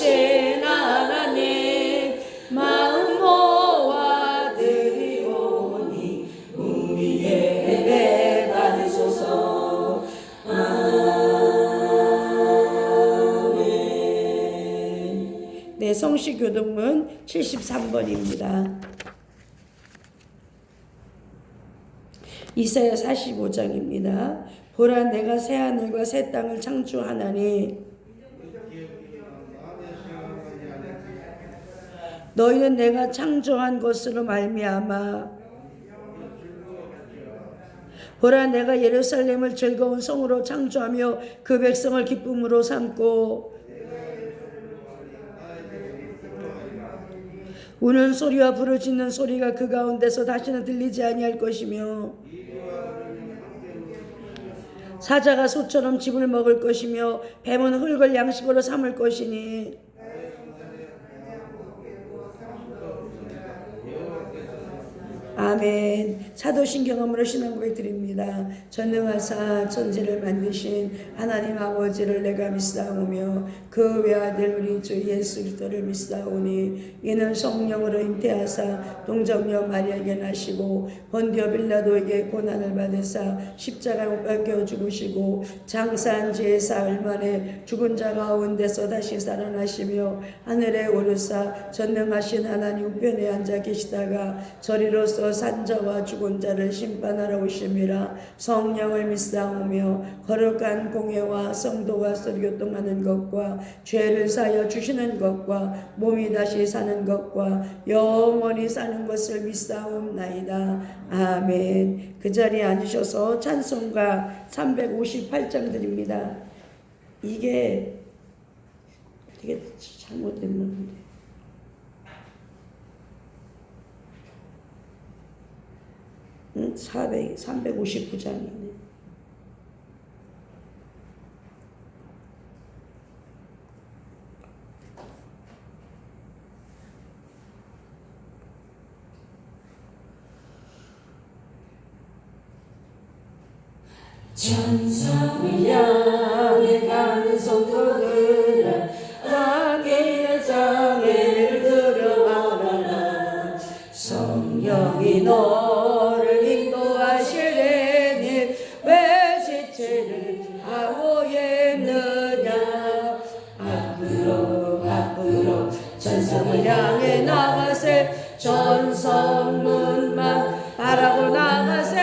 인도하신 하나님 마음 모아 드리오니 우리 예배 받으소서. 아멘. 네, 성시교동문 73번입니다. 이사야 45장입니다. 보라, 내가 새 하늘과 새 땅을 창조하나니 너희는 내가 창조한 것으로 말미암아 보라, 내가 예루살렘을 즐거운 성으로 창조하며 그 백성을 기쁨으로 삼고 우는 소리와 부르짖는 소리가 그 가운데서 다시는 들리지 아니할 것이며 사자가 소처럼 집을 먹을 것이며 뱀은 흙을 양식으로 삼을 것이니 아멘. 사도신경험으로 신앙 고백 드립니다. 전능하사 천지를 만드신 하나님 아버지를 내가 믿사오며 그 외아들 우리 주 예수 그리스도를 믿사오니 이는 성령으로 잉태하사 동정녀 마리아에게 나시고 본디오 빌라도에게 고난을 받으사 십자가에 못 박혀 죽으시고 장사한 지 사흘 만에 죽은 자 가운데서 다시 살아나시며 하늘에 오르사 전능하신 하나님 우편에 앉아 계시다가 저리로서 산자와 죽은 자를 심판하러 오심이라. 성령을 믿사오며 거룩한 공회와 성도가 교통하는 것과 죄를 사여 주시는 것과 몸이 다시 사는 것과 영원히 사는 것을 믿사옵나이다. 아멘. 그 자리에 앉으셔서 찬송가 358장 드립니다. 이게 되게 잘못됐는데 359장이네. 천성을 향해 가는 성도들아 자기의 장애를 들여말하라. 성령이 너를 인도하시려니 왜 지체를 하고 있느냐. 앞으로 천성을 향해 나가세. 전성문만 바라고 나가세.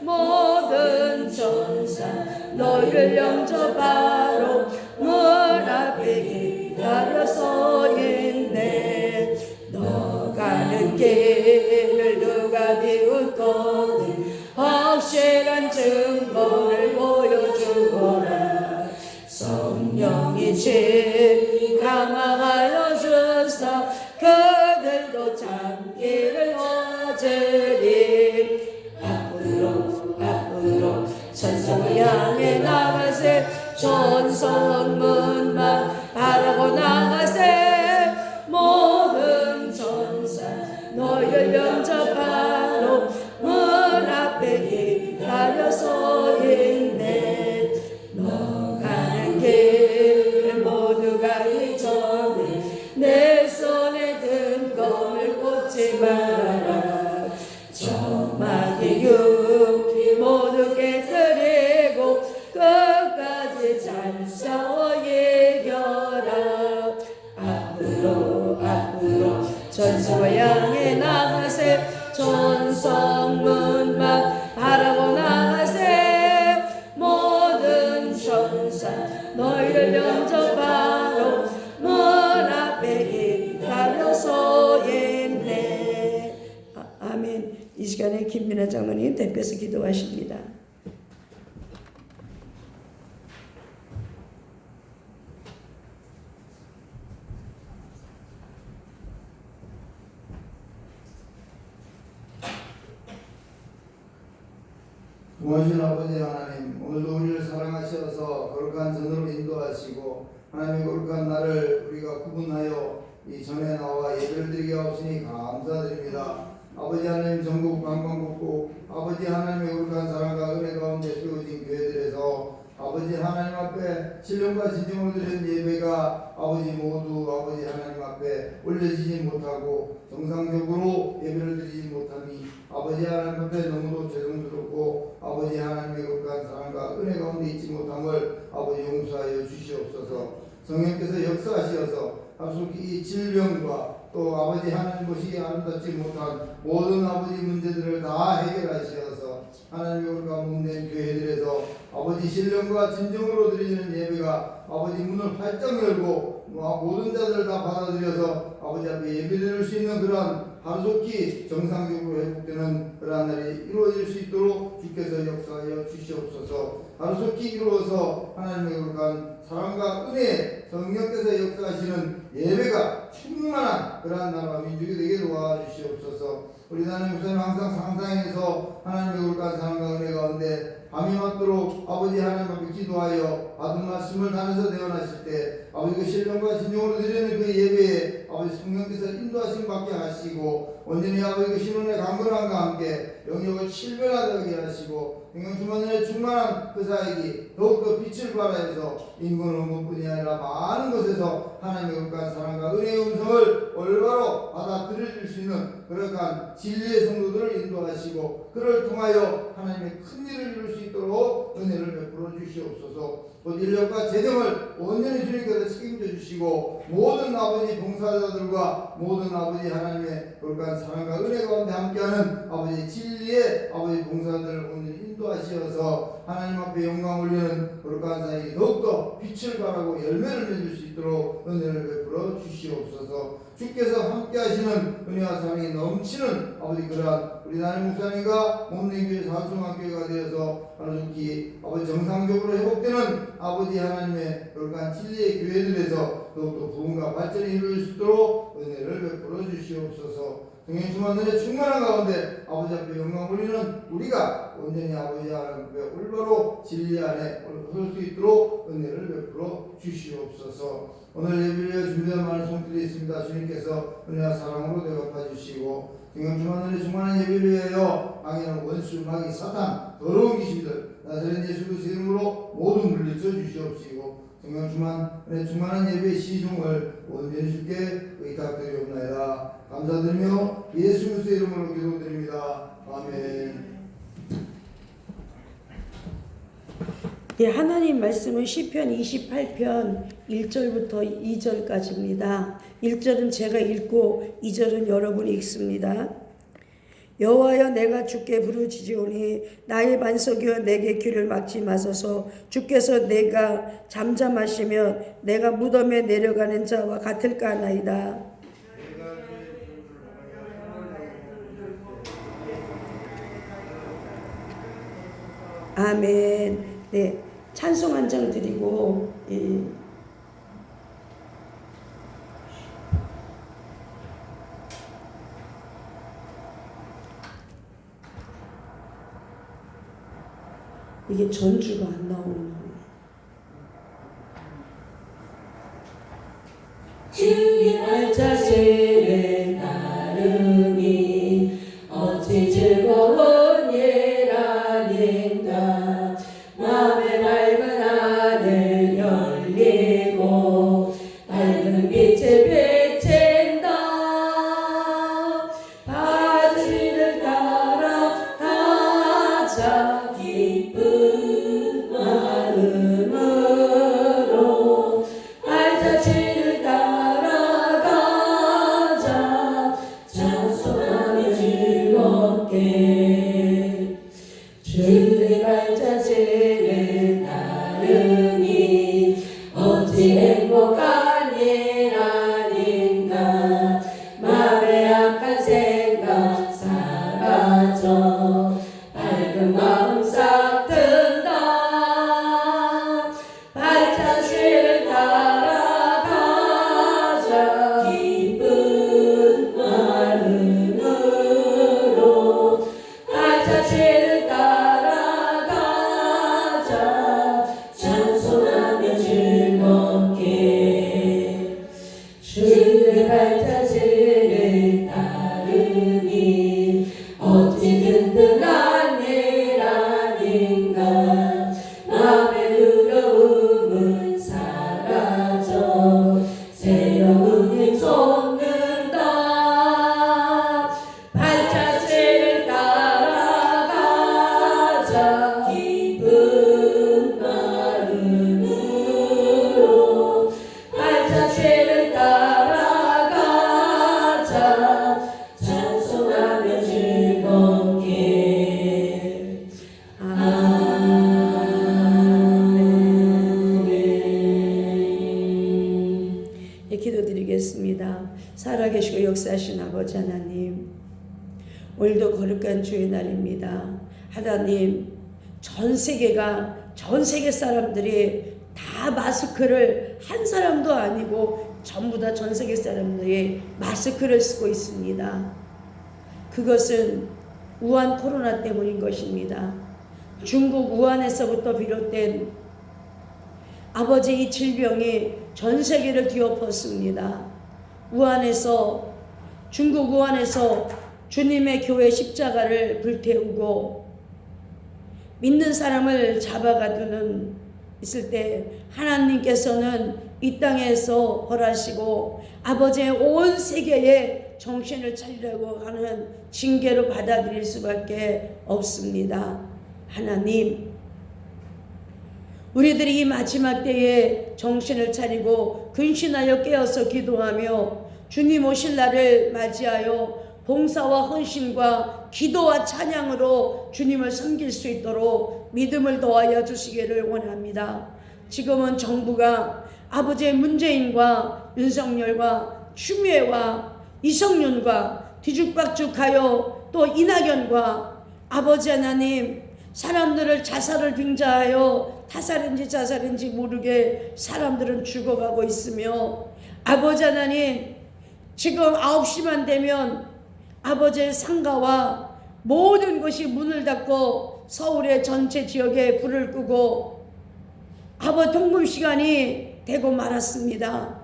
모든 천사 너희를 영접하러 문 앞에 기다려 서 있네. 너 가는 길을 누가 비웃거든 확실한 증거를 보여주거라. 성령이 집 감화하여 주사 그들도 참기를 얻으리. 앞으로 천성을 향해 나가세. 전성문만 바라고 나가세. 모든 천사 너희를 영접하러 문 앞에 기다려 서 있네. 너 가는 길 모두가 이전에 내 손에 든 검을 꽂지 말아라. 저마디 육기 모두 깨뜨리고 끝까지 잘 싸워 이겨라. 앞으로 전성을 향해 나가세. 전성문만 바라고 나가세. 모든 천사 너희를 영접하러 문 앞에 기다려 서 있네. 아멘. 이 시간에 김민아 장로님 대표해서 기도하십니다. 구하신 아버지 하나님, 오늘도 우리를 사랑하셔서 거룩한 전으로 인도하시고 하나님의 거룩한 날을 우리가 구분하여 이 전에 나와 예배를 드리게 하시니 감사드립니다. 아버지 하나님, 전국 방방곡곡 아버지 하나님의 거룩한 사랑과 은혜 가운데 세워진 교회들에서 아버지 아버지 하나님 앞에 신령과 진정으로 드리는 예배가 아버지 모두 아버지 하나님 앞에 올려지지 못하고 정상적으로 예배를 드리지 못함이 아버지 하나님 앞에 너무도 죄송스럽고 아버지 하나님의 거룩한 사랑과 은혜 가운데 있지 못함을 아버지 용서하여 주시옵소서. 성령께서 역사하시어서 absolutely 이 질병과 또 아버지 하나님 보시기에 아름답지 못한 모든 아버지 문제들을 다 해결하시어서 하나님의 우리가 몸된 교회들에서 아버지 신령과 진정으로 드리는 예배가 아버지 문을 활짝 열고 모든 자들을 다 받아들여서 아버지 앞에 예배드릴 수 있는 그러한 하루속히 정상적으로 회복되는 그러한 날이 이루어질 수 있도록 주께서 역사하여 주시옵소서. 하루속히 이루어서 하나님의 거룩한 사랑과 은혜 성령께서 역사하시는 예배가 충만한 그러한 나라와 민족이 되게 도와주시옵소서. 우리 나라의 목사님 항상 상상해서 하나님의 거룩한 사랑과 은혜 가운데 밤이 맞도록 아버지 하나님 앞에 기도하여 받은 말씀을 단에서 대언하실 때 아버지 그 신령과 진정으로 드리는 그 예배에 아버지 성령께서 인도하심 받게 하시고 온전히 아버지 그 신원의 강건함과 함께 영역을 칠변하게 하시고 성령주만의 충만한 그 사역이 더욱더 빛을 발하여서 인근 의문뿐이 아니라 많은 곳에서 하나님의 거룩한 사랑과 은혜의 음성을 올바로 받아들일 수 있는 그러한 진리의 성도들을 인도하시고 그를 통하여 하나님의 큰 일을 이룰 수 있도록 은혜를 베풀어 주시옵소서. 또 인력과 재정을 온전히 주님께서 책임져 주시고 모든 아버지 봉사자들과 모든 아버지 하나님의 거룩한 사랑과 은혜 가운데 함께하는 아버지 진리의 아버지 봉사자들을 온전히 인도하시어서 하나님 앞에 영광 올리는 거룩한 사역이 더욱더 빛을 발하고 열매를 맺을 수 있도록 은혜를 베풀어 주시옵소서. 주께서 함께 하시는 은혜와 사랑이 넘치는 아버지 그러한 우리 나님 목사님과 몸된 교회 사수학교회가 되어서 하루속히 아버지 정상적으로 회복되는 아버지 하나님의 거룩한 진리의 교회들에서 더욱더 부흥과 발전이 이루어질 수 있도록 은혜를 베풀어 주시옵소서. 성령 충만 은혜 충만한 가운데 아버지 앞에 영광 올리는 우리가 온전히 아버지 하나님 앞에 올바로 진리 안에 설 수 있도록 은혜를 베풀어 주시옵소서. 오늘 예배를 준비한 말씀 드리겠습니다. 주님께서 은혜와 사랑으로 대갚아 주시고 성령 충만 은혜 충만한 예배를 위하여 강인한 원수 마귀 사탄 더러운 귀신들 나사렛 예수 그리스도 이름으로 모두 물리쳐 주시옵시고 성령 충만 은혜 충만한 예배의 시종을 온전히 주께 의탁드리옵나이다. 감사드리며 예수 그리스도 이름으로 기도드립니다. 아멘. 예, 하나님 말씀은 시편 28편 1절부터 2절까지입니다. 1절은 제가 읽고 2절은 여러분이 읽습니다. 여호와여 내가 주께 부르짖으오니 나의 반석이여 내게 귀를 막지 마소서. 주께서 내가 잠잠하시면 내가 무덤에 내려가는 자와 같을까 하나이다. 아멘. 네, 찬송 한 장 드리고 이게 전주가 안 나오는 거예요. 주의 말자세를 따르니 어찌 즐거운 예라는가. 마음의 맑은 하늘 열리고 밝은 빛에 비친다. 바지를 따라 가자 기쁜 마음으로. 발자취를 따라가자 찬송하며 즐겁게. 주의 발자취를 따르니 어찌 행복한 일 아닌가. 마음의 악한 생각 사라져 밝은 마음 싹 든다. 발자취를 따라가자 기도드리겠습니다. 살아계시고 역사하신 아버지 하나님, 오늘도 거룩한 주의 날입니다. 하나님, 전 세계 사람들이 다 마스크를, 한 사람도 아니고 전부 다 전 세계 사람들이 마스크를 쓰고 있습니다. 그것은 우한 코로나 때문인 것입니다. 중국 우한에서부터 비롯된 아버지 이 질병이 전 세계를 뒤엎었습니다. 중국 우한에서 주님의 교회 십자가를 불태우고 믿는 사람을 잡아가두는 있을 때 하나님께서는 이 땅에서 벌하시고 아버지의 온 세계에 정신을 차리라고 하는 징계로 받아들일 수밖에 없습니다. 하나님, 우리들이 이 마지막 때에 정신을 차리고 근신하여 깨어서 기도하며 주님 오실 날을 맞이하여 봉사와 헌신과 기도와 찬양으로 주님을 섬길 수 있도록 믿음을 더하여 주시기를 원합니다. 지금은 정부가 아버지의 문재인과 윤석열과 추미애와 이성윤과 뒤죽박죽하여 또 이낙연과 아버지 하나님, 사람들을 자살을 빙자하여 타살인지 자살인지 모르게 사람들은 죽어가고 있으며, 아버지 하나님, 지금 9시만 되면 아버지의 상가와 모든 것이 문을 닫고 서울의 전체 지역에 불을 끄고 아버지 통금 시간이 되고 말았습니다.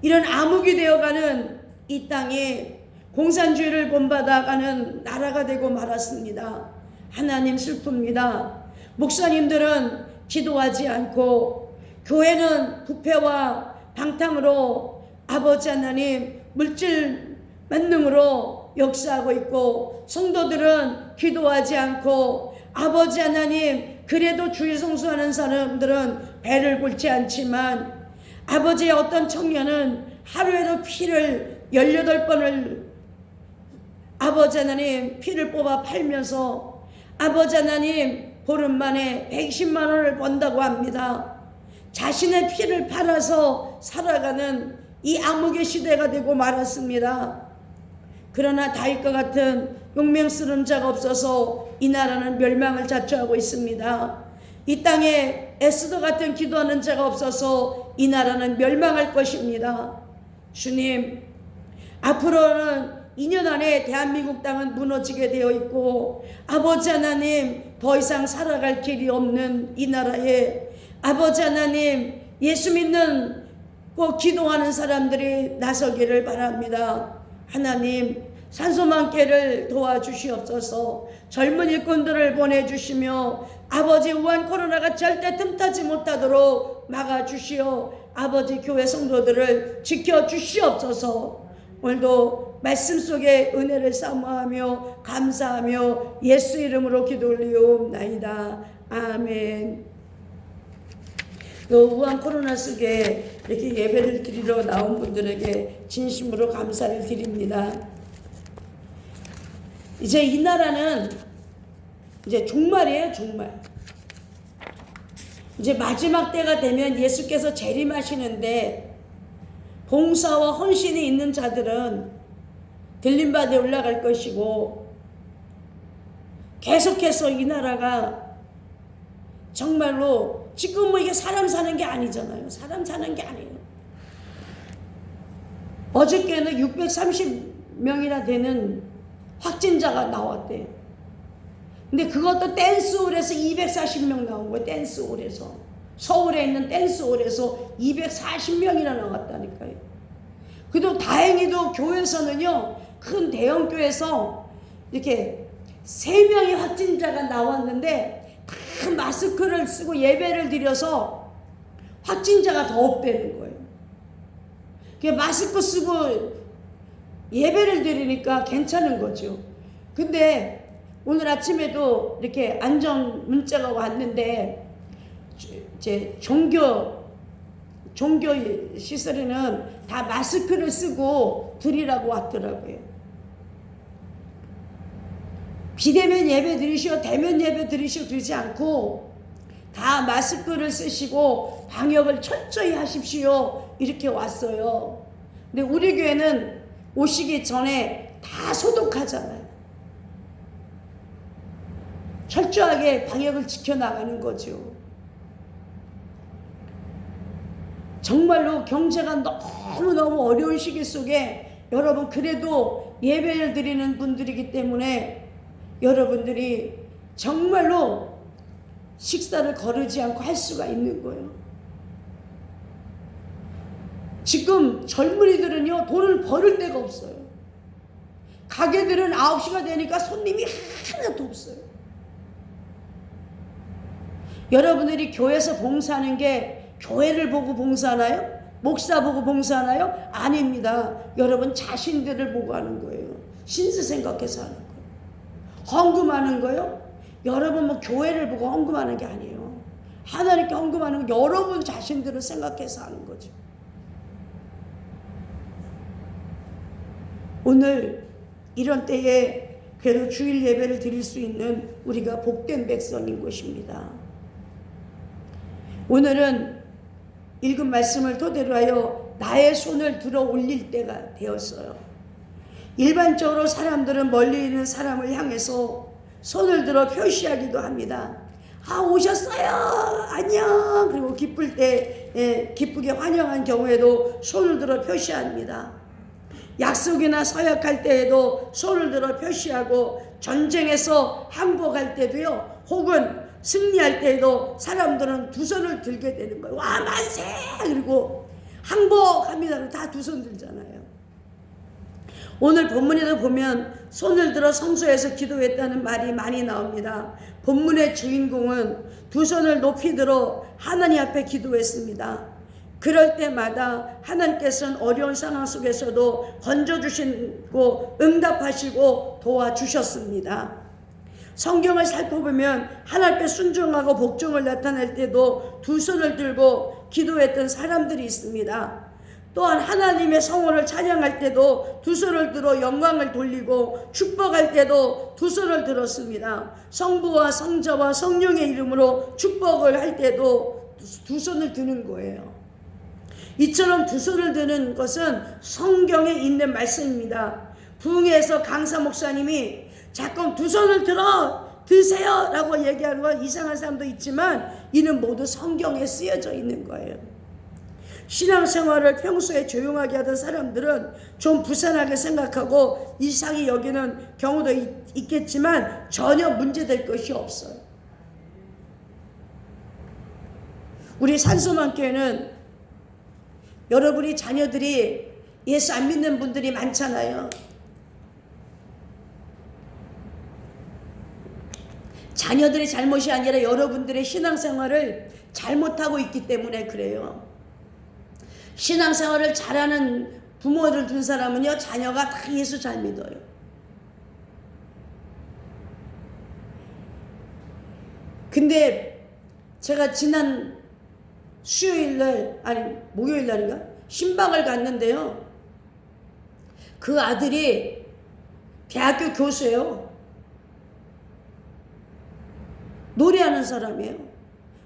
이런 암흑이 되어가는 이 땅에 공산주의를 본받아가는 나라가 되고 말았습니다. 하나님, 슬픕니다. 목사님들은 기도하지 않고 교회는 부패와 방탕으로 아버지 하나님 물질 만능으로 역사하고 있고, 성도들은 기도하지 않고 아버지 하나님, 그래도 주일 성수하는 사람들은 배를 굴지 않지만 아버지의 어떤 청년은 하루에도 피를 18번을 아버지 하나님 피를 뽑아 팔면서 아버지 하나님 보름 만에 120만 원을 번다고 합니다. 자신의 피를 팔아서 살아가는 이 암흑의 시대가 되고 말았습니다. 그러나 다윗과 같은 용맹스러운 자가 없어서 이 나라는 멸망을 자초하고 있습니다. 이 땅에 에스더 같은 기도하는 자가 없어서 이 나라는 멸망할 것입니다. 주님, 앞으로는 2년 안에 대한민국 땅은 무너지게 되어 있고 아버지 하나님, 더 이상 살아갈 길이 없는 이 나라에 아버지 하나님, 예수 믿는 꼭 기도하는 사람들이 나서기를 바랍니다. 하나님, 산소망께를 도와주시옵소서. 젊은 일꾼들을 보내주시며 아버지 우한 코로나가 절대 틈타지 못하도록 막아주시어 아버지 교회 성도들을 지켜주시옵소서. 오늘도 말씀 속에 은혜를 사모하며 감사하며 예수 이름으로 기도 올리옵나이다. 아멘. 우한 코로나 속에 이렇게 예배를 드리러 나온 분들에게 진심으로 감사를 드립니다. 이제 이 나라는 이제 종말이에요, 종말. 이제 마지막 때가 되면 예수께서 재림하시는데 봉사와 헌신이 있는 자들은 들림바다에 올라갈 것이고, 계속해서 이 나라가 정말로 지금 뭐 이게 사람 사는 게 아니잖아요. 사람 사는 게 아니에요. 어저께는 630명이나 되는 확진자가 나왔대요. 근데 그것도 댄스홀에서 240명 나온 거예요. 댄스홀에서. 서울에 있는 댄스홀에서 240명이나 나왔다니까요. 그래도 다행히도 교회에서는요, 큰 대형교회에서 이렇게 3명의 확진자가 나왔는데 다 마스크를 쓰고 예배를 드려서 확진자가 더 없대는 거예요. 마스크 쓰고 예배를 드리니까 괜찮은 거죠. 근데 오늘 아침에도 이렇게 안전 문자가 왔는데 이제 종교 시설에는 다 마스크를 쓰고 드리라고 왔더라고요. 비대면 예배 드리시오, 대면 예배 드리시오 드리지 않고 다 마스크를 쓰시고 방역을 철저히 하십시오. 이렇게 왔어요. 근데 우리 교회는 오시기 전에 다 소독하잖아요. 철저하게 방역을 지켜나가는 거죠. 정말로 경제가 너무너무 어려운 시기 속에 여러분 그래도 예배를 드리는 분들이기 때문에 여러분들이 정말로 식사를 거르지 않고 할 수가 있는 거예요. 지금 젊은이들은요 돈을 벌을 데가 없어요. 가게들은 9시가 되니까 손님이 하나도 없어요. 여러분들이 교회에서 봉사하는 게 교회를 보고 봉사하나요? 목사 보고 봉사하나요? 아닙니다. 여러분 자신들을 보고 하는 거예요. 신세 생각해서 하는 거예요. 헌금하는 거요? 여러분 뭐 교회를 보고 헌금하는 게 아니에요. 하나님께 헌금하는 거 여러분 자신들을 생각해서 하는 거죠. 오늘 이런 때에 그래도 주일 예배를 드릴 수 있는 우리가 복된 백성인 것입니다. 오늘은 읽은 말씀을 토대로 하여 나의 손을 들어 올릴 때가 되었어요. 일반적으로 사람들은 멀리 있는 사람을 향해서 손을 들어 표시하기도 합니다. 아 오셨어요 안녕. 그리고 기쁠 때 기쁘게 환영한 경우에도 손을 들어 표시합니다. 약속이나 서약할 때에도 손을 들어 표시하고 전쟁에서 항복할 때도요 혹은 승리할 때에도 사람들은 두 손을 들게 되는 거예요. 와 만세! 그리고 항복합니다. 다 두 손 들잖아요. 오늘 본문에도 보면 손을 들어 성소에서 기도했다는 말이 많이 나옵니다. 본문의 주인공은 두 손을 높이 들어 하나님 앞에 기도했습니다. 그럴 때마다 하나님께서는 어려운 상황 속에서도 건져주시고 응답하시고 도와주셨습니다. 성경을 살펴보면 하나님께 순종하고 복종을 나타낼 때도 두 손을 들고 기도했던 사람들이 있습니다. 또한 하나님의 성원을 찬양할 때도 두 손을 들어 영광을 돌리고 축복할 때도 두 손을 들었습니다. 성부와 성자와 성령의 이름으로 축복을 할 때도 두 손을 드는 거예요. 이처럼 두 손을 드는 것은 성경에 있는 말씀입니다. 부흥회에서 강사 목사님이 자꾸 두 손을 들어 드세요 라고 얘기하는 건 이상한 사람도 있지만 이는 모두 성경에 쓰여져 있는 거예요. 신앙생활을 평소에 조용하게 하던 사람들은 좀 부산하게 생각하고 이상히 여기는 경우도 있겠지만 전혀 문제될 것이 없어요. 우리 산소만교회는 여러분이 자녀들이 예수 안 믿는 분들이 많잖아요. 자녀들의 잘못이 아니라 여러분들의 신앙생활을 잘못하고 있기 때문에 그래요. 신앙생활을 잘하는 부모를 둔 사람은요 자녀가 다 예수 잘 믿어요. 근데 제가 지난 수요일날 아니 목요일날인가 신방을 갔는데요 그 아들이 대학교 교수예요. 노래하는 사람이에요.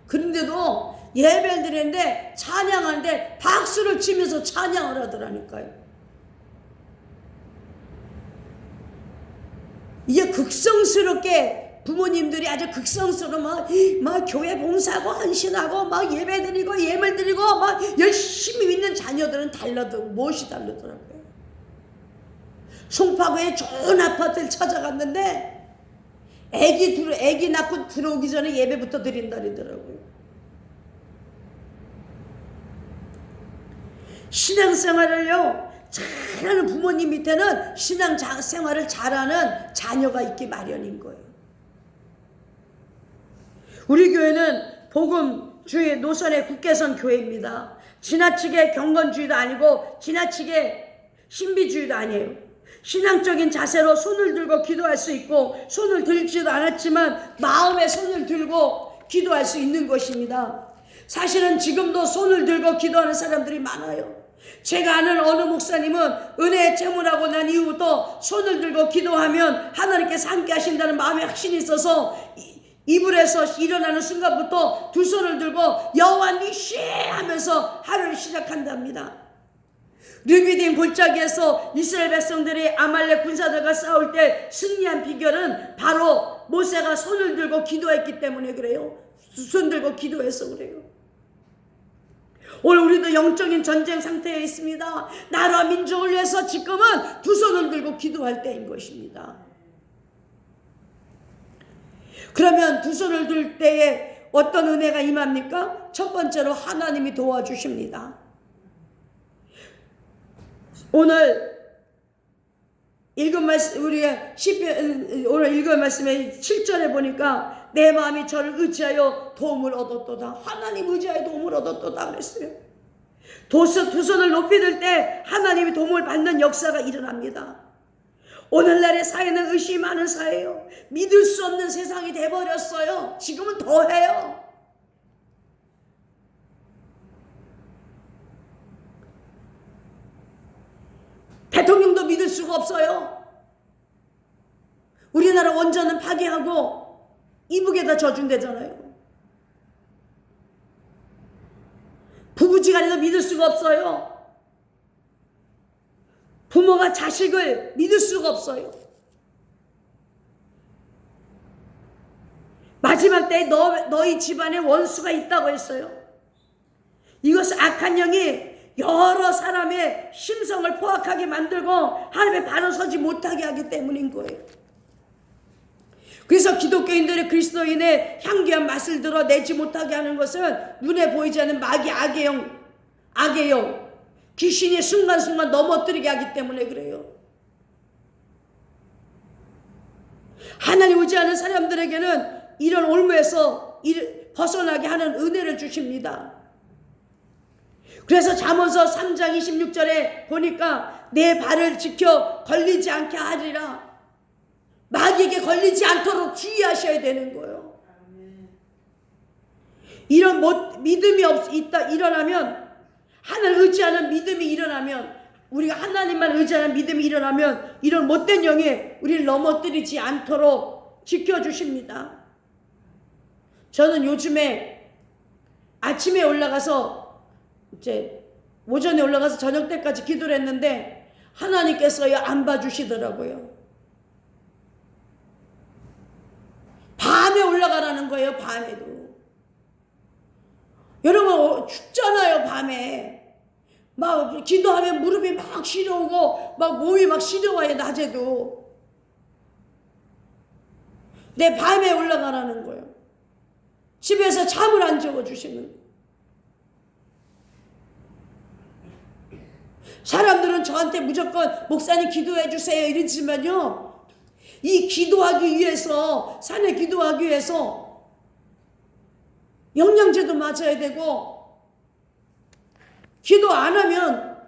그런데도 예배를 드리는데 찬양하는데 박수를 치면서 찬양을 하더라니까요. 이게 극성스럽게 부모님들이 아주 극성스러워 막 교회 봉사하고 헌신하고 막 예배 드리고 예물 드리고 막 열심히 믿는 자녀들은 달라도 무엇이 다르더라고요. 송파구에 좋은 아파트를 찾아갔는데 애기 낳고 들어오기 전에 예배부터 드린다더라고요. 신앙생활을요 잘하는 부모님 밑에는 신앙생활을 잘하는 자녀가 있기 마련인 거예요. 우리 교회는 복음주의 노선의 국계선 교회입니다. 지나치게 경건주의도 아니고 지나치게 신비주의도 아니에요. 신앙적인 자세로 손을 들고 기도할 수 있고 손을 들지도 않았지만 마음에 손을 들고 기도할 수 있는 것입니다. 사실은 지금도 손을 들고 기도하는 사람들이 많아요. 제가 아는 어느 목사님은 은혜에 채문하고 난 이후부터 손을 들고 기도하면 하나님께서 함께 하신다는 마음에 확신이 있어서 이불에서 일어나는 순간부터 두 손을 들고 여호와 니시 하면서 하루를 시작한답니다. 르비딤 골짜기에서 이스라엘 백성들이 아말렉 군사들과 싸울 때 승리한 비결은 바로 모세가 손을 들고 기도했기 때문에 그래요. 두 손 들고 기도해서 그래요. 오늘 우리도 영적인 전쟁 상태에 있습니다. 나라와 민족을 위해서 지금은 두 손을 들고 기도할 때인 것입니다. 그러면 두 손을 들 때에 어떤 은혜가 임합니까? 첫 번째로 하나님이 도와주십니다. 오늘 읽은 말씀, 우리가 오늘 읽은 말씀에 7절에 보니까 내 마음이 저를 의지하여 도움을 얻었도다. 하나님 의지하여 도움을 얻었도다 그랬어요. 두 손을 높이 들 때 하나님이 도움을 받는 역사가 일어납니다. 오늘날의 사회는 의심이 많은 사회예요. 믿을 수 없는 세상이 돼버렸어요. 지금은 더해요. 대통령도 믿을 수가 없어요. 우리나라 원전은 파기하고 이북에다 저중되잖아요. 부부지간에도 믿을 수가 없어요. 부모가 자식을 믿을 수가 없어요. 마지막 때에 너희 집안에 원수가 있다고 했어요. 이것은 악한 영이 여러 사람의 심성을 포악하게 만들고 하나님의 바로 서지 못하게 하기 때문인 거예요. 그래서 기독교인들의 그리스도인의 향기한 맛을 드러내지 못하게 하는 것은 눈에 보이지 않는 마귀 악의 영, 귀신이 순간순간 넘어뜨리게 하기 때문에 그래요. 하나님 의지하는 사람들에게는 이런 올무에서 벗어나게 하는 은혜를 주십니다. 그래서 잠언서 3장 26절에 보니까 내 발을 지켜 걸리지 않게 하리라. 마귀에게 걸리지 않도록 주의하셔야 되는 거예요. 이런 믿음이 일어나면, 하나님을 의지하는 믿음이 일어나면, 우리가 하나님만 의지하는 믿음이 일어나면 이런 못된 영이 우리를 넘어뜨리지 않도록 지켜주십니다. 저는 요즘에 아침에 올라가서 이제 오전에 올라가서 저녁 때까지 기도를 했는데 하나님께서요 안 봐주시더라고요. 밤에 올라가라는 거예요. 밤에도. 여러분 춥잖아요. 밤에 막 기도하면 무릎이 막 시려오고 막 몸이 막 시려와요. 낮에도. 내 밤에 올라가라는 거예요. 집에서 잠을 안 재워주시는 거예요. 사람들은 저한테 무조건 목사님 기도해 주세요 이러지만요, 이 기도하기 위해서, 산에 기도하기 위해서 영양제도 맞아야 되고, 기도 안 하면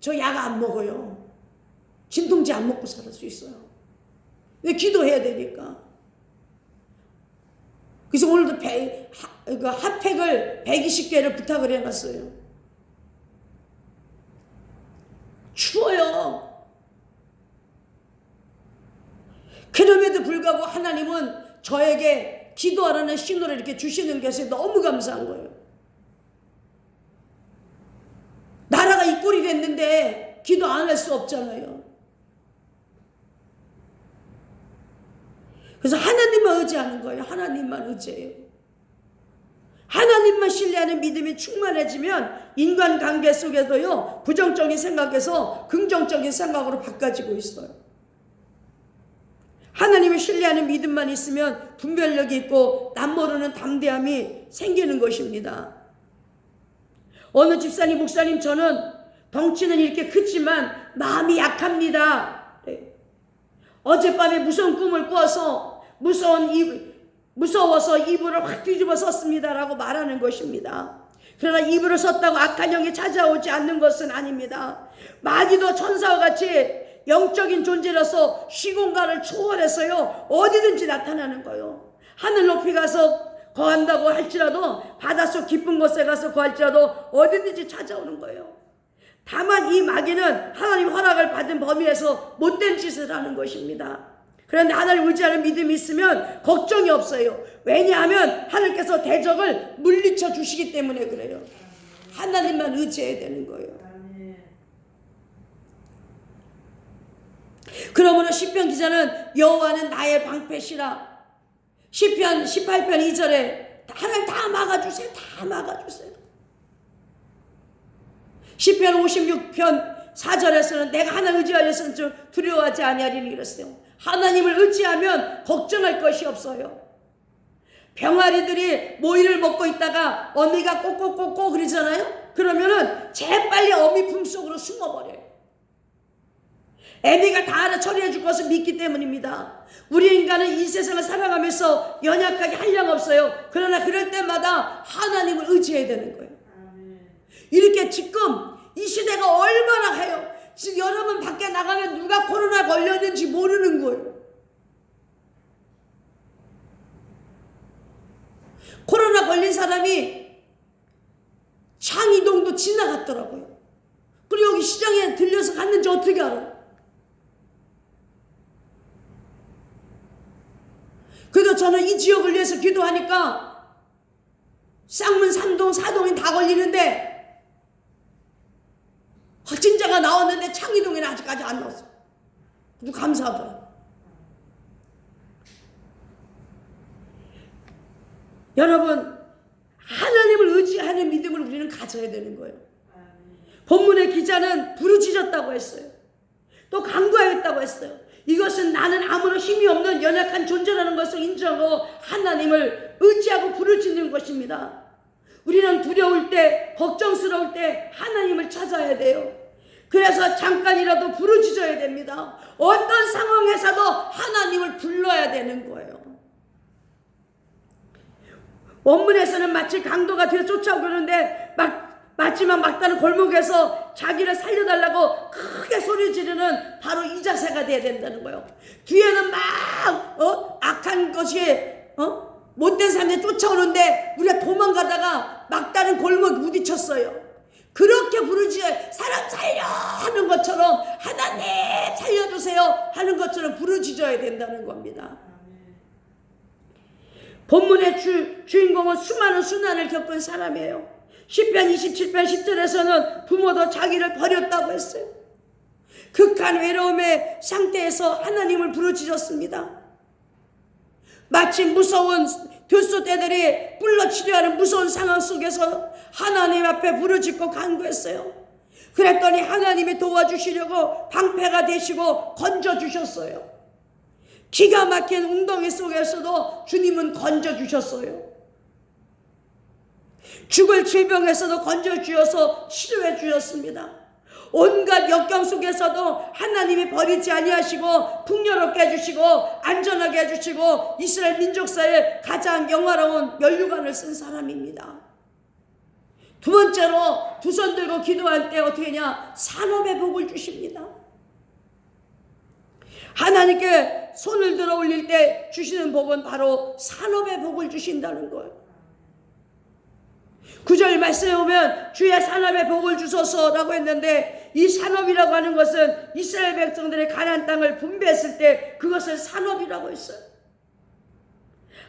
저 약 안 먹어요. 진통제 안 먹고 살 수 있어요. 왜? 기도해야 되니까. 그래서 오늘도 핫팩을 120개를 부탁을 해놨어요. 추워요. 그럼에도 불구하고 하나님은 저에게 기도하라는 신호를 이렇게 주시는 것에 너무 감사한 거예요. 나라가 이 꼴이 됐는데 기도 안 할 수 없잖아요. 그래서 하나님만 의지하는 거예요. 하나님만 의지해요. 하나님만 신뢰하는 믿음이 충만해지면 인간관계 속에서요 부정적인 생각에서 긍정적인 생각으로 바꿔지고 있어요. 하나님을 신뢰하는 믿음만 있으면 분별력이 있고 남모르는 담대함이 생기는 것입니다. 어느 집사님, 목사님, 저는 덩치는 이렇게 크지만 마음이 약합니다. 어젯밤에 무서운 꿈을 꾸어서 무서워서 이불을 확 뒤집어 썼습니다 라고 말하는 것입니다. 그러나 이불을 썼다고 악한 영이 찾아오지 않는 것은 아닙니다. 마귀도 천사와 같이 영적인 존재로서 시공간을 초월해서요 어디든지 나타나는 거예요. 하늘 높이 가서 거한다고 할지라도, 바닷속 깊은 곳에 가서 거할지라도 어디든지 찾아오는 거예요. 다만 이 마귀는 하나님 허락을 받은 범위에서 못된 짓을 하는 것입니다. 그런데 하나님 의지하는 믿음이 있으면 걱정이 없어요. 왜냐하면 하나님께서 대적을 물리쳐 주시기 때문에 그래요. 하나님만 의지해야 되는 거예요. 그러므로 시편 기자는 여호와는 나의 방패시라. 시편 18편 2절에 하나님 다 막아주세요. 다 막아주세요. 시편 56편 4절에서는 내가 하나님 의지하여서는 두려워하지 아니하리니 이랬어요. 하나님을 의지하면 걱정할 것이 없어요. 병아리들이 모이를 먹고 있다가 어미가 꼬꼬꼬꼬 그러잖아요. 그러면은 재빨리 어미 품속으로 숨어버려요. 애미가 다 알아 처리해 줄 것을 믿기 때문입니다. 우리 인간은 이 세상을 살아가면서 연약하게 한량 없어요. 그러나 그럴 때마다 하나님을 의지해야 되는 거예요. 이렇게 지금 이 시대가 얼마나 해요. 지금 여러분 밖에 나가면 누가 코로나 걸렸는지 모르는 거예요. 코로나 걸린 사람이 창이동도 지나갔더라고요. 그리고 여기 시장에 들려서 갔는지 어떻게 알아요? 그래도 저는 이 지역을 위해서 기도하니까 쌍문 3동 4동이 다 걸리는데 확진자가 나왔는데 창이동에는 아직까지 안 나왔어요. 아주 감사하더라고요. 여러분, 하나님을 의지하는 믿음을 우리는 가져야 되는 거예요. 본문의 기자는 부르짖었다고 했어요. 또 간구하였다고 했어요. 이것은 나는 아무런 힘이 없는 연약한 존재라는 것을 인정하고 하나님을 의지하고 부르짖는 것입니다. 우리는 두려울 때, 걱정스러울 때 하나님을 찾아야 돼요. 그래서 잠깐이라도 부르짖어야 됩니다. 어떤 상황에서도 하나님을 불러야 되는 거예요. 원문에서는 마치 강도가 뒤에 쫓아오는데 마지막 막다른 골목에서 자기를 살려달라고 크게 소리 지르는 바로 이 자세가 돼야 된다는 거예요. 뒤에는 막 악한 것이 못된 사람들이 쫓아오는데 우리가 도망가다가 막다른 골목에 부딪혔어요. 그렇게 부르짖어야 사람 살려 하는 것처럼 하나님 살려주세요 하는 것처럼 부르짖어야 된다는 겁니다. 본문의 주인공은 수많은 순환을 겪은 사람이에요. 시편 27편 10절에서는 부모도 자기를 버렸다고 했어요. 극한 외로움의 상태에서 하나님을 부르짖었습니다. 마치 무서운 들소떼들이 불러 치료하는 무서운 상황 속에서 하나님 앞에 부르짖고 간구했어요. 그랬더니 하나님이 도와주시려고 방패가 되시고 건져주셨어요. 기가 막힌 웅덩이 속에서도 주님은 건져주셨어요. 죽을 질병에서도 건져주셔서 치료해 주셨습니다. 온갖 역경 속에서도 하나님이 버리지 아니하시고 풍요롭게 해주시고 안전하게 해주시고 이스라엘 민족사에 가장 영화로운 면류관을 쓴 사람입니다. 두 번째로 두 손 들고 기도할 때 어떻게 하냐? 산업의 복을 주십니다. 하나님께 손을 들어 올릴 때 주시는 복은 바로 산업의 복을 주신다는 거예요. 9절 말씀에 보면 주의 산업의 복을 주소서라고 했는데 이 산업이라고 하는 것은 이스라엘 백성들의 가나안 땅을 분배했을 때 그것을 산업이라고 했어요.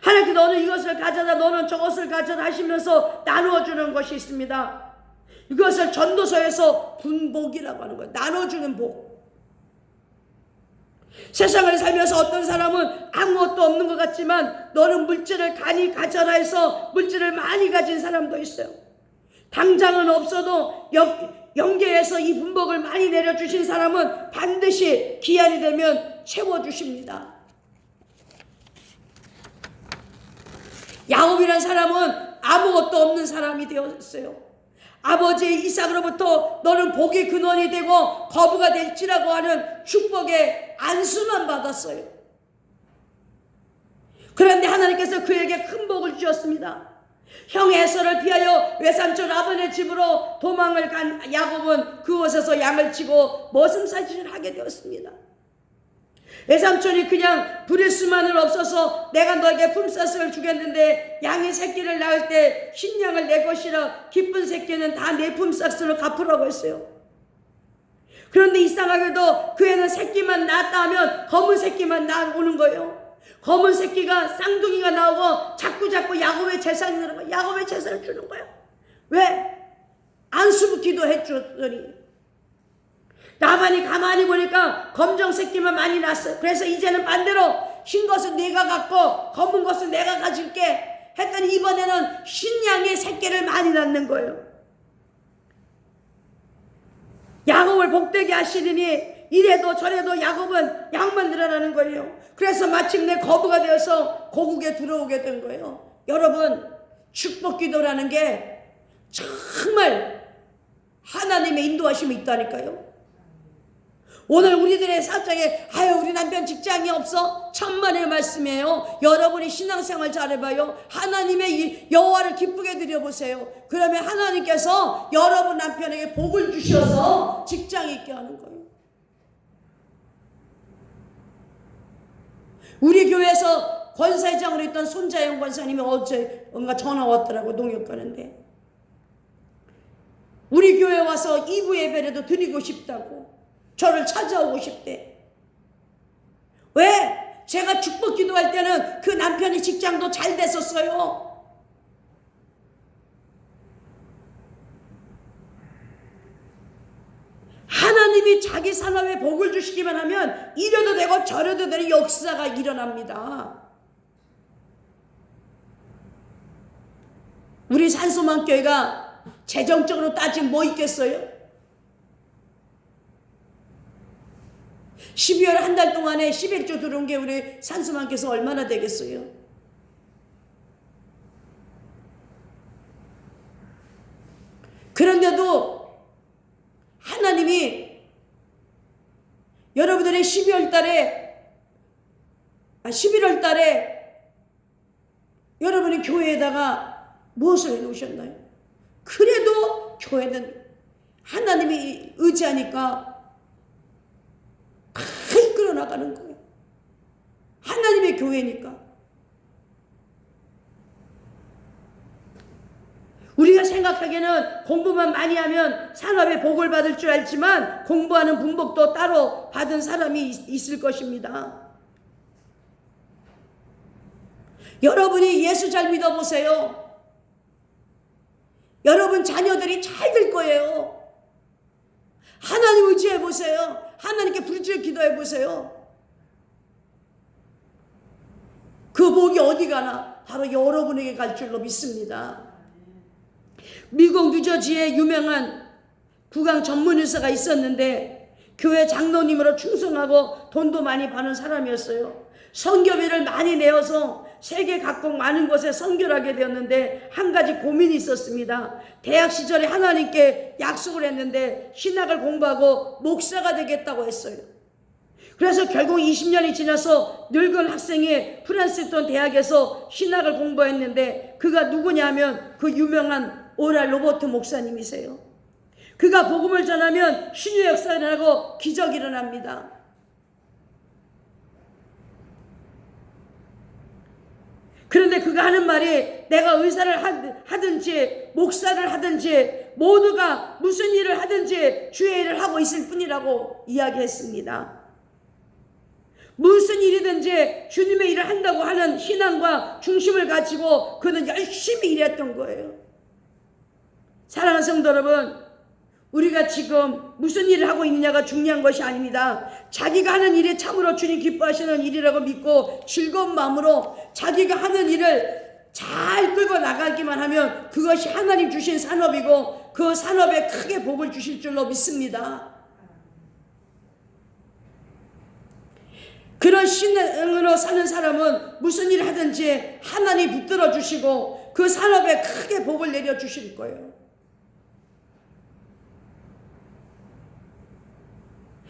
하나님께 너는 이것을 가져다 너는 저것을 가져다 하시면서 나누어주는 것이 있습니다. 이것을 전도서에서 분복이라고 하는 거예요. 나눠주는 복. 세상을 살면서 어떤 사람은 아무것도 없는 것 같지만 너는 물질을 간이 가져라 해서 물질을 많이 가진 사람도 있어요. 당장은 없어도 영계에서 이 분복을 많이 내려주신 사람은 반드시 기한이 되면 채워주십니다. 야곱이라는 사람은 아무것도 없는 사람이 되었어요. 아버지 이삭으로부터 너는 복의 근원이 되고 거부가 될지라고 하는 축복의 안수만 받았어요. 그런데 하나님께서 그에게 큰 복을 주셨습니다. 형 에서를 피하여 외삼촌 라반의 집으로 도망을 간 야곱은 그곳에서 양을 치고 머슴살질을 하게 되었습니다. 외삼촌이 그냥 부릴 수만은 없어서 내가 너에게 품삯을 주겠는데 양이 새끼를 낳을 때 신양을 내 것이라 기쁜 새끼는 다 내 품삯으로 갚으라고 했어요. 그런데 이상하게도 그 애는 새끼만 낳았다 하면 검은 새끼만 나오는 거예요. 검은 새끼가 쌍둥이가 나오고 자꾸 야곱의 재산이 늘어나고 야곱의 재산을 주는 거예요. 왜? 안수부기도 해줬더니. 나만이 가만히 보니까 검정 새끼만 많이 낳았어요. 그래서 이제는 반대로 흰 것은 내가 갖고 검은 것은 내가 가질게 했더니 이번에는 흰 양의 새끼를 많이 낳는 거예요. 야곱을 복되게 하시리니 이래도 저래도 야곱은 양만 늘어나는 거예요. 그래서 마침내 거부가 되어서 고국에 들어오게 된 거예요. 여러분, 축복기도라는 게 정말 하나님의 인도하심이 있다니까요. 오늘 우리들의 사장에 우리 남편 직장이 없어? 천만의 말씀이에요. 여러분이 신앙생활 잘해봐요. 하나님의 이 여호와를 기쁘게 드려보세요. 그러면 하나님께서 여러분 남편에게 복을 주셔서 직장 있게 하는 거예요. 우리 교회에서 권사회장으로 있던 손자영 권사님이 어제 뭔가 전화 왔더라고. 농협 가는데 우리 교회 와서 2부 예배라도 드리고 싶다고 저를 찾아오고 싶대. 왜? 제가 축복 기도할 때는 그 남편의 직장도 잘 됐었어요. 하나님이 자기 산업에 복을 주시기만 하면 이래도 되고 저래도 되는 역사가 일어납니다. 우리 산소망교회가 재정적으로 따지면 뭐 있겠어요? 12월 한 달 동안에 11조 들어온 게 우리 산소망교회에서 얼마나 되겠어요? 그런데도 하나님이 여러분들의 11월 달에 여러분이 교회에다가 무엇을 해놓으셨나요? 그래도 교회는 하나님이 의지하니까 다 이끌어 나가는 거예요. 하나님의 교회니까. 우리가 생각하기에는 공부만 많이 하면 산업에 복을 받을 줄 알지만 공부하는 분복도 따로 받은 사람이 있을 것입니다. 여러분이 예수 잘 믿어보세요. 여러분 자녀들이 잘 될 거예요. 하나님 의지해보세요. 하나님께 부르짖어 기도해보세요. 그 복이 어디 가나 바로 여러분에게 갈 줄로 믿습니다. 미국 뉴저지에 유명한 구강 전문 의사가 있었는데 교회 장로님으로 충성하고 돈도 많이 버는 사람이었어요. 선교비를 많이 내어서 세계 각국 많은 곳에 선교를 하게 되었는데 한 가지 고민이 있었습니다. 대학 시절에 하나님께 약속을 했는데 신학을 공부하고 목사가 되겠다고 했어요. 그래서 결국 20년이 지나서 늙은 학생이 프랑스에 있던 대학에서 신학을 공부했는데 그가 누구냐면 그 유명한 오랄 로버트 목사님이세요. 그가 복음을 전하면 신의 역사가 일어나고 기적이 일어납니다. 그런데 그가 하는 말이 내가 의사를 하든지 목사를 하든지 모두가 무슨 일을 하든지 주의 일을 하고 있을 뿐이라고 이야기했습니다. 무슨 일이든지 주님의 일을 한다고 하는 신앙과 중심을 가지고 그는 열심히 일했던 거예요. 사랑하는 성도 여러분, 우리가 지금 무슨 일을 하고 있느냐가 중요한 것이 아닙니다. 자기가 하는 일이 참으로 주님 기뻐하시는 일이라고 믿고 즐거운 마음으로 자기가 하는 일을 잘 끌고 나가기만 하면 그것이 하나님 주신 산업이고 그 산업에 크게 복을 주실 줄로 믿습니다. 그런 신앙으로 사는 사람은 무슨 일을 하든지 하나님 붙들어 주시고 그 산업에 크게 복을 내려 주실 거예요.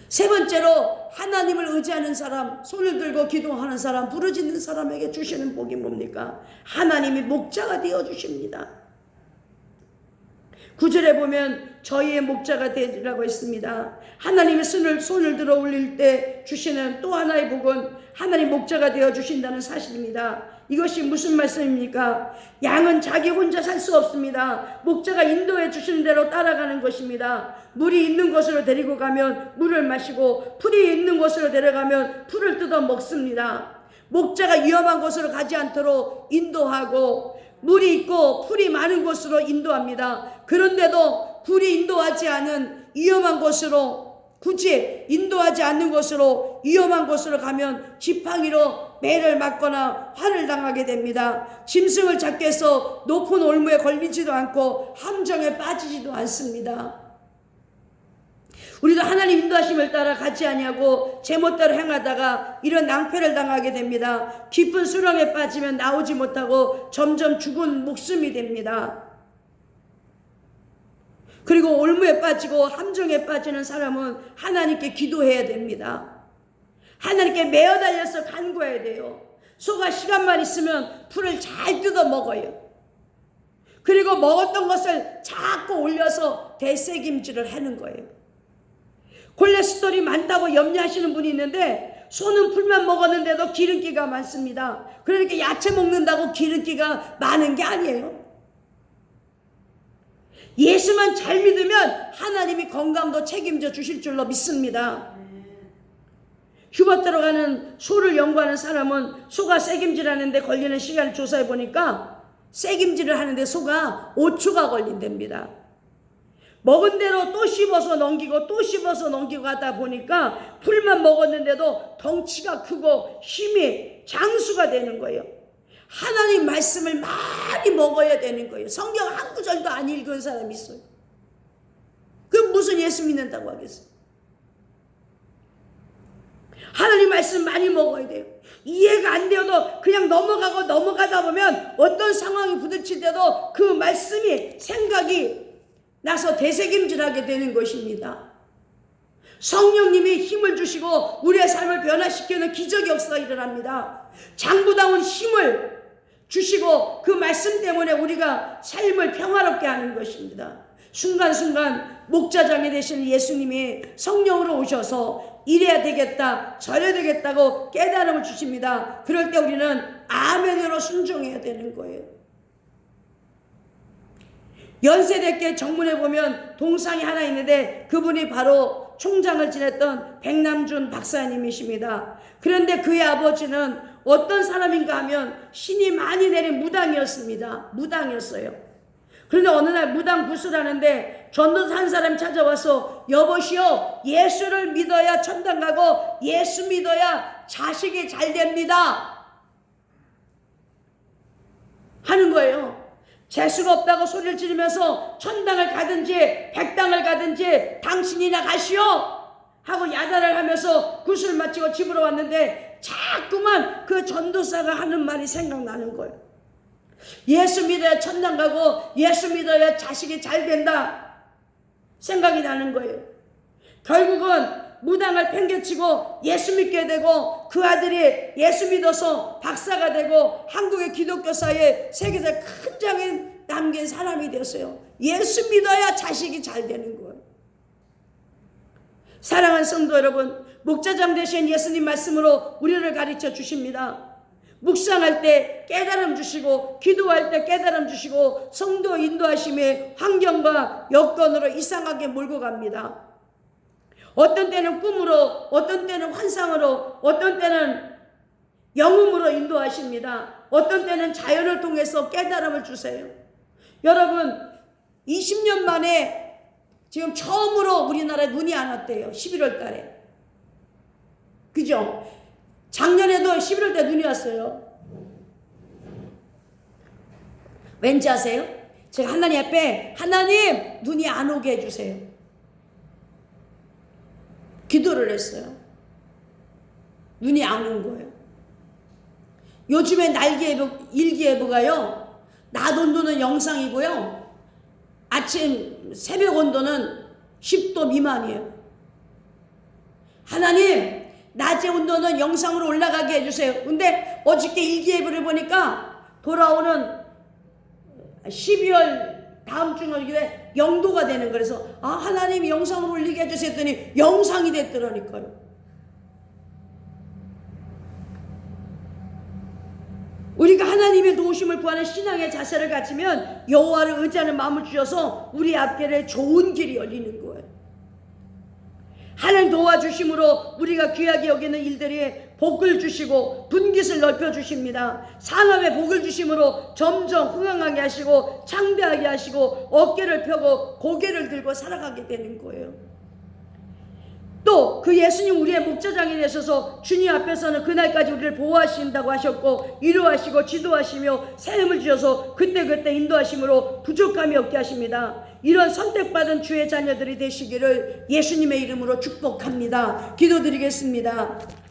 세 번째로 하나님을 의지하는 사람, 손을 들고 기도하는 사람, 부르짖는 사람에게 주시는 복이 뭡니까? 하나님이 목자가 되어 주십니다. 9절에 보면 저희의 목자가 되리라고 했습니다. 하나님의 손을 들어 올릴 때 주시는 또 하나의 복은 하나님 목자가 되어 주신다는 사실입니다. 이것이 무슨 말씀입니까? 양은 자기 혼자 살 수 없습니다. 목자가 인도해 주시는 대로 따라가는 것입니다. 물이 있는 곳으로 데리고 가면 물을 마시고 풀이 있는 곳으로 데려가면 풀을 뜯어 먹습니다. 목자가 위험한 곳으로 가지 않도록 인도하고 물이 있고 풀이 많은 곳으로 인도합니다. 그런데도 불이 인도하지 않은 위험한 곳으로, 굳이 인도하지 않는 곳으로, 위험한 곳으로 가면 지팡이로 매를 맞거나 화를 당하게 됩니다. 짐승을 잡기 위해서 높은 올무에 걸리지도 않고 함정에 빠지지도 않습니다. 우리도 하나님 인도하심을 따라 가지 아니하고 제멋대로 행하다가 이런 낭패를 당하게 됩니다. 깊은 수렁에 빠지면 나오지 못하고 점점 죽은 목숨이 됩니다. 그리고 올무에 빠지고 함정에 빠지는 사람은 하나님께 기도해야 됩니다. 하나님께 매어 달려서 간구해야 돼요. 소가 시간만 있으면 풀을 잘 뜯어 먹어요. 그리고 먹었던 것을 자꾸 올려서 대새김질을 하는 거예요. 콜레스테롤이 많다고 염려하시는 분이 있는데 소는 풀만 먹었는데도 기름기가 많습니다. 그러니까 야채 먹는다고 기름기가 많은 게 아니에요. 예수만 잘 믿으면 하나님이 건강도 책임져 주실 줄로 믿습니다. 휴가 들어가는 소를 연구하는 사람은 소가 새김질하는데 걸리는 시간을 조사해 보니까 새김질을 하는데 소가 5초가 걸린답니다. 먹은 대로 또 씹어서 넘기고 또 씹어서 넘기고 하다 보니까 풀만 먹었는데도 덩치가 크고 힘이 장수가 되는 거예요. 하나님 말씀을 많이 먹어야 되는 거예요. 성경 한 구절도 안 읽은 사람이 있어요. 그럼 무슨 예수 믿는다고 하겠어요? 하나님 말씀 많이 먹어야 돼요. 이해가 안 되어도 그냥 넘어가다 보면 어떤 상황이 부딪힐 때도 그 말씀이 생각이 나서 대새김질하게 되는 것입니다. 성령님이 힘을 주시고 우리의 삶을 변화시키는 기적의 역사가 일어납니다. 장부다운 힘을 주시고 그 말씀 때문에 우리가 삶을 평화롭게 하는 것입니다. 순간순간 목자장이 되시는 예수님이 성령으로 오셔서 이래야 되겠다, 저래야 되겠다고 깨달음을 주십니다. 그럴 때 우리는 아멘으로 순종해야 되는 거예요. 연세대교 정문에 보면 동상이 하나 있는데 그분이 바로 총장을 지냈던 백남준 박사님이십니다. 그런데 그의 아버지는 어떤 사람인가 하면 신이 많이 내린 무당이었습니다. 무당이었어요. 그런데 어느 날 무당 구슬을 하는데 전도사 한 사람 찾아와서 여보시오, 예수를 믿어야 천당 가고 예수 믿어야 자식이 잘 됩니다 하는 거예요. 재수가 없다고 소리를 지르면서 천당을 가든지 백당을 가든지 당신이나 가시오 하고 야단을 하면서 구슬 마치고 집으로 왔는데 자꾸만 그 전도사가 하는 말이 생각나는 거예요. 예수 믿어야 천당 가고 예수 믿어야 자식이 잘 된다 생각이 나는 거예요. 결국은 무당을 팽개치고 예수 믿게 되고 그 아들이 예수 믿어서 박사가 되고 한국의 기독교사에 세계에서 큰 장에 남긴 사람이 되었어요. 예수 믿어야 자식이 잘 되는 거예요. 사랑하는 성도 여러분, 목자장 되신 예수님 말씀으로 우리를 가르쳐 주십니다. 묵상할 때 깨달음 주시고 기도할 때 깨달음 주시고 성도 인도하심에 환경과 여건으로 이상하게 몰고 갑니다. 어떤 때는 꿈으로, 어떤 때는 환상으로, 어떤 때는 영음으로 인도하십니다. 어떤 때는 자연을 통해서 깨달음을 주세요. 여러분, 20년 만에 지금 처음으로 우리나라에 눈이 안 왔대요. 11월 달에. 그죠? 작년에도 11월 달에 눈이 왔어요. 왠지 아세요? 제가 하나님 앞에 하나님 눈이 안 오게 해주세요. 기도를 했어요. 눈이 안 온 거예요. 요즘에 일기예보가요. 낮 온도는 영상이고요. 아침 새벽 온도는 10도 미만이에요. 하나님, 낮의 온도는 영상으로 올라가게 해주세요. 근데 어저께 일기예보를 보니까 돌아오는 12월 다음 주에 0도가 되는 거예요. 그래서 하나님이 영상으로 올리게 해주세요 했더니 영상이 됐더라니까요. 우리가 하나님의 도우심을 구하는 신앙의 자세를 가지면 여호와를 의지하는 마음을 주셔서 우리 앞길에 좋은 길이 열리는 거예요. 하나님 도와주심으로 우리가 귀하게 여기는 일들이 복을 주시고 분깃을 넓혀 주십니다. 산업에 복을 주심으로 점점 흥황하게 하시고 창대하게 하시고 어깨를 펴고 고개를 들고 살아가게 되는 거예요. 또 그 예수님 우리의 목자장이 되셔서 주님 앞에서는 그날까지 우리를 보호하신다고 하셨고 위로하시고 지도하시며 새 힘을 주셔서 그때그때 인도하심으로 부족함이 없게 하십니다. 이런 선택받은 주의 자녀들이 되시기를 예수님의 이름으로 축복합니다. 기도드리겠습니다.